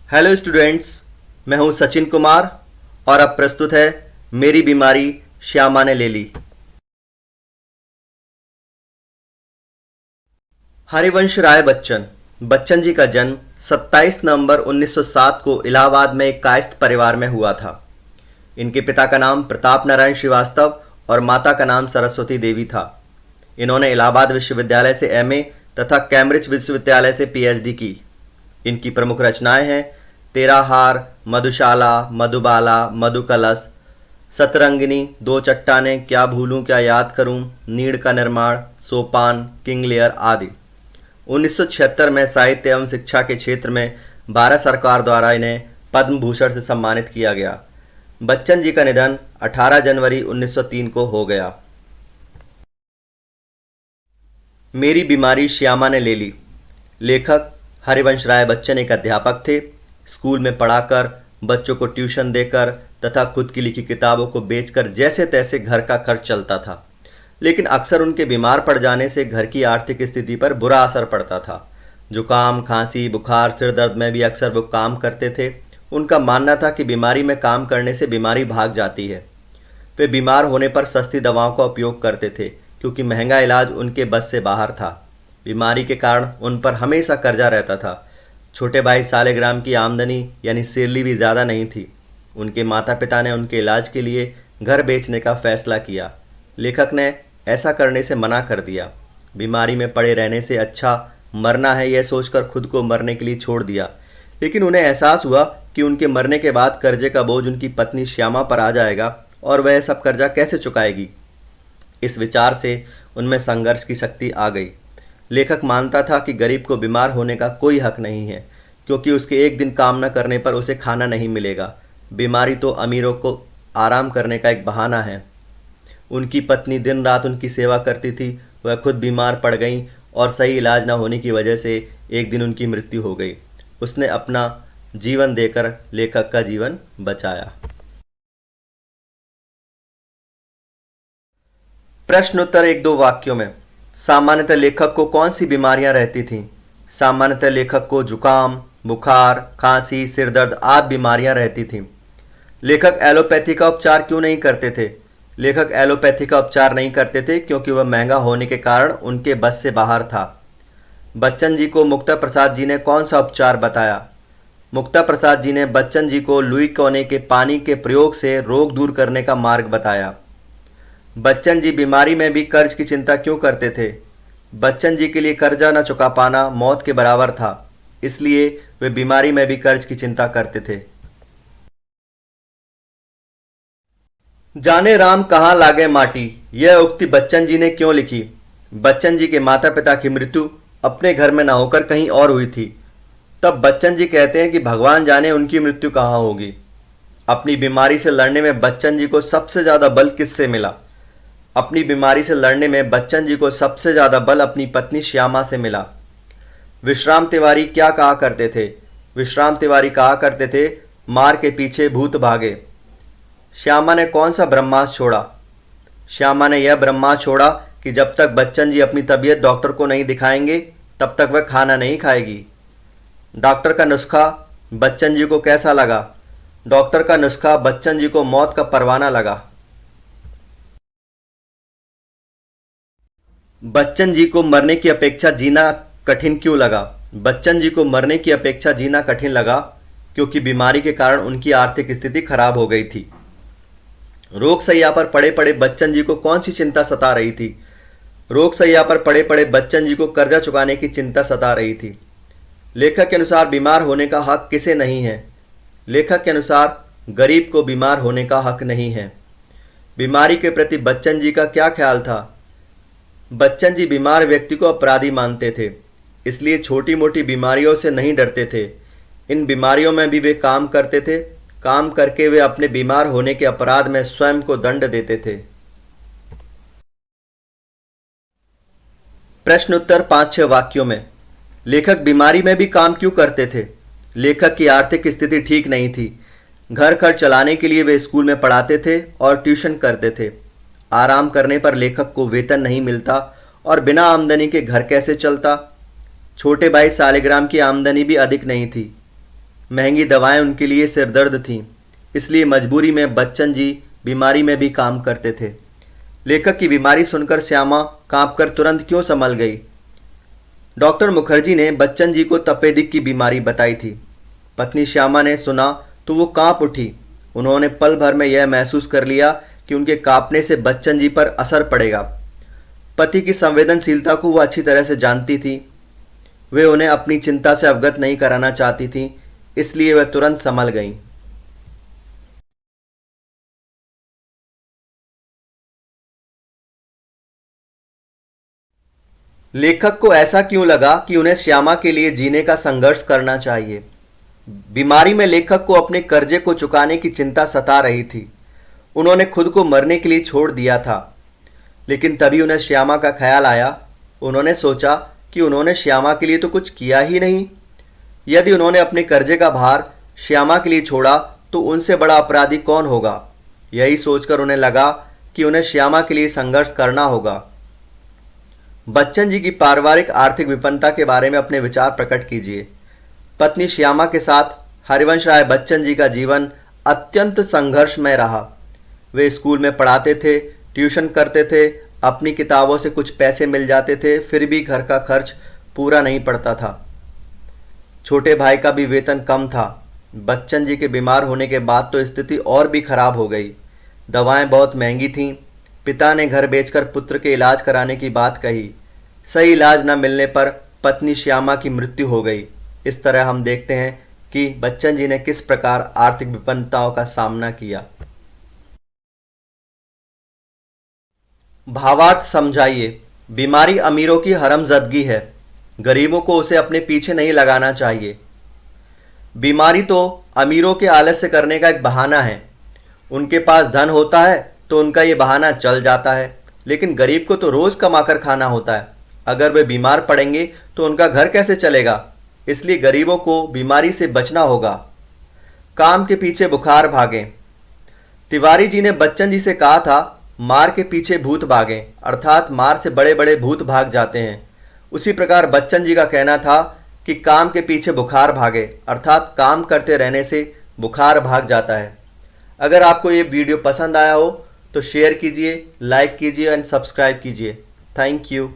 Hello students, मैं हूं सचिन कुमार और अब प्रस्तुत है मेरी बीमारी श्यामा ने ले ली। हरिवंश राय बच्चन बच्चन जी का जन्म 27 नवंबर 1907 को इलाहाबाद में एक कायस्थ परिवार में हुआ था। इनके पिता का नाम प्रताप नारायण श्रीवास्तव और माता का नाम सरस्वती देवी था। इन्होंने इलाहाबाद विश्वविद्यालय से एमए तथा कैम्ब्रिज विश्वविद्यालय से पीएचडी की। इनकी प्रमुख रचनाएं हैं तेरा हार, मधुशाला, मधुबाला, मधुकलश, सतरंगिनी, दो चट्टानें, क्या भूलूं क्या याद करूं, नीड़ का निर्माण, सोपान, किंग लेयर आदि। 1976 में साहित्य एवं शिक्षा के क्षेत्र में भारत सरकार द्वारा इन्हें पद्म भूषण से सम्मानित किया गया। बच्चन जी का निधन 18 जनवरी 1903 को हो गया। मेरी बीमारी श्यामा ने ले ली। लेखक हरिवंश राय बच्चन एक अध्यापक थे। स्कूल में पढ़ाकर, बच्चों को ट्यूशन देकर तथा खुद की लिखी किताबों को बेचकर जैसे तैसे घर का खर्च चलता था, लेकिन अक्सर उनके बीमार पड़ जाने से घर की आर्थिक स्थिति पर बुरा असर पड़ता था। जुकाम, खांसी, बुखार, सिर दर्द में भी अक्सर वो काम करते थे। उनका मानना था कि बीमारी में काम करने से बीमारी भाग जाती है। वे बीमार होने पर सस्ती दवाओं का उपयोग करते थे क्योंकि महंगा इलाज उनके बस से बाहर था। बीमारी के कारण उन पर हमेशा कर्जा रहता था। छोटे भाई सालेग्राम की आमदनी यानी सेरली भी ज़्यादा नहीं थी। उनके माता पिता ने उनके इलाज के लिए घर बेचने का फैसला किया। लेखक ने ऐसा करने से मना कर दिया। बीमारी में पड़े रहने से अच्छा मरना है, यह सोचकर खुद को मरने के लिए छोड़ दिया। लेकिन उन्हें एहसास हुआ कि उनके मरने के बाद कर्जे का बोझ उनकी पत्नी श्यामा पर आ जाएगा और वह सब कर्जा कैसे चुकाएगी। इस विचार से उनमें संघर्ष की शक्ति आ गई। लेखक मानता था कि गरीब को बीमार होने का कोई हक नहीं है, क्योंकि उसके एक दिन काम न करने पर उसे खाना नहीं मिलेगा। बीमारी तो अमीरों को आराम करने का एक बहाना है। उनकी पत्नी दिन रात उनकी सेवा करती थी। वह खुद बीमार पड़ गई और सही इलाज न होने की वजह से एक दिन उनकी मृत्यु हो गई। उसने अपना जीवन देकर लेखक का जीवन बचाया। प्रश्न उत्तर एक दो वाक्यों में। सामान्यतः लेखक को कौन सी बीमारियां रहती थीं? सामान्यतः लेखक को जुकाम, बुखार, खांसी, सिर दर्द आदि बीमारियां रहती थीं। लेखक एलोपैथी का उपचार क्यों नहीं करते थे? लेखक एलोपैथी का उपचार नहीं करते थे क्योंकि वह महंगा होने के कारण उनके बस से बाहर था। बच्चन जी को मुक्ता प्रसाद जी ने कौन सा उपचार बताया? मुक्ता प्रसाद जी ने बच्चन जी को लुई कोने के पानी के प्रयोग से रोग दूर करने का मार्ग बताया। बच्चन जी बीमारी में भी कर्ज की चिंता क्यों करते थे? बच्चन जी के लिए कर्जा न चुका पाना मौत के बराबर था, इसलिए वे बीमारी में भी कर्ज की चिंता करते थे। जाने राम कहाँ लागे माटी, यह उक्ति बच्चन जी ने क्यों लिखी? बच्चन जी के माता पिता की मृत्यु अपने घर में न होकर कहीं और हुई थी। तब बच्चन जी कहते हैं कि भगवान जाने उनकी मृत्यु कहाँ होगी। अपनी बीमारी से लड़ने में बच्चन जी को सबसे ज्यादा बल किससे मिला? अपनी बीमारी से लड़ने में बच्चन जी को सबसे ज्यादा बल अपनी पत्नी श्यामा से मिला। विश्राम तिवारी क्या कहा करते थे? विश्राम तिवारी कहा करते थे, मार के पीछे भूत भागे। श्यामा ने कौन सा ब्रह्मास्त्र छोड़ा? श्यामा ने यह ब्रह्मास्त्र छोड़ा कि जब तक बच्चन जी अपनी तबीयत डॉक्टर को नहीं दिखाएंगे तब तक वह खाना नहीं खाएगी। डॉक्टर का नुस्खा बच्चन जी को कैसा लगा? डॉक्टर का नुस्खा बच्चन जी को मौत का परवाना लगा। बच्चन जी को मरने की अपेक्षा जीना कठिन क्यों लगा? बच्चन जी को मरने की अपेक्षा जीना कठिन लगा क्योंकि बीमारी के कारण उनकी आर्थिक स्थिति खराब हो गई थी। रोग शैय्या पर पड़े पड़े बच्चन जी को कौन सी चिंता सता रही थी? रोग शैय्या पर पड़े पड़े बच्चन जी को कर्जा चुकाने की चिंता सता रही थी। लेखक के अनुसार बीमार होने का हक किसे नहीं है? लेखक के अनुसार गरीब को बीमार होने का हक नहीं है। बीमारी के प्रति बच्चन जी का क्या ख्याल था? बच्चन जी बीमार व्यक्ति को अपराधी मानते थे, इसलिए छोटी मोटी बीमारियों से नहीं डरते थे। इन बीमारियों में भी वे काम करते थे। काम करके वे अपने बीमार होने के अपराध में स्वयं को दंड देते थे। प्रश्न उत्तर 5-6 वाक्यों में। लेखक बीमारी में भी काम क्यों करते थे? लेखक की आर्थिक स्थिति ठीक नहीं थी। घर खर्च चलाने के लिए वे स्कूल में पढ़ाते थे और ट्यूशन करते थे। आराम करने पर लेखक को वेतन नहीं मिलता और बिना आमदनी के घर कैसे चलता? छोटे भाई सालिग्राम की आमदनी भी अधिक नहीं थी। महंगी दवाएं उनके लिए सिरदर्द थीं, इसलिए मजबूरी में बच्चन जी बीमारी में भी काम करते थे। लेखक की बीमारी सुनकर श्यामा कांपकर तुरंत क्यों संभल गई? डॉक्टर मुखर्जी ने बच्चन जी को तपेदिक की बीमारी बताई थी। पत्नी श्यामा ने सुना तो वो कांप उठी। उन्होंने पल भर में यह महसूस कर लिया कि उनके कांपने से बच्चन जी पर असर पड़ेगा। पति की संवेदनशीलता को वो अच्छी तरह से जानती थी। वे उन्हें अपनी चिंता से अवगत नहीं कराना चाहती थी, इसलिए वह तुरंत संभल गईं। लेखक को ऐसा क्यों लगा कि उन्हें श्यामा के लिए जीने का संघर्ष करना चाहिए? बीमारी में लेखक को अपने कर्जे को चुकाने की चिंता सता रही थी। उन्होंने खुद को मरने के लिए छोड़ दिया था, लेकिन तभी उन्हें श्यामा का ख्याल आया। उन्होंने सोचा कि उन्होंने श्यामा के लिए तो कुछ किया ही नहीं। यदि उन्होंने अपने कर्जे का भार श्यामा के लिए छोड़ा तो उनसे बड़ा अपराधी कौन होगा? यही सोचकर उन्हें लगा कि उन्हें श्यामा के लिए संघर्ष करना होगा। बच्चन जी की पारिवारिक आर्थिक विपन्नता के बारे में अपने विचार प्रकट कीजिए। पत्नी श्यामा के साथ हरिवंश राय बच्चन जी का जीवन अत्यंत संघर्षमय रहा। वे स्कूल में पढ़ाते थे, ट्यूशन करते थे, अपनी किताबों से कुछ पैसे मिल जाते थे, फिर भी घर का खर्च पूरा नहीं पड़ता था। छोटे भाई का भी वेतन कम था। बच्चन जी के बीमार होने के बाद तो स्थिति और भी खराब हो गई। दवाएं बहुत महंगी थीं। पिता ने घर बेचकर पुत्र के इलाज कराने की बात कही। सही इलाज न मिलने पर पत्नी श्यामा की मृत्यु हो गई। इस तरह हम देखते हैं कि बच्चन जी ने किस प्रकार आर्थिक विपन्नताओं का सामना किया। भावार्थ समझाइए। बीमारी अमीरों की हरमजदगी है, गरीबों को उसे अपने पीछे नहीं लगाना चाहिए। बीमारी तो अमीरों के आलस्य करने का एक बहाना है। उनके पास धन होता है तो उनका ये बहाना चल जाता है, लेकिन गरीब को तो रोज कमाकर खाना होता है। अगर वे बीमार पड़ेंगे तो उनका घर कैसे चलेगा? इसलिए गरीबों को बीमारी से बचना होगा। काम के पीछे बुखार भागें। तिवारी जी ने बच्चन जी से कहा था, मार के पीछे भूत भागें, अर्थात मार से बड़े बड़े भूत भाग जाते हैं। उसी प्रकार बच्चन जी का कहना था कि काम के पीछे बुखार भागे, अर्थात काम करते रहने से बुखार भाग जाता है। अगर आपको ये वीडियो पसंद आया हो तो शेयर कीजिए, लाइक कीजिए एंड सब्सक्राइब कीजिए। Thank you.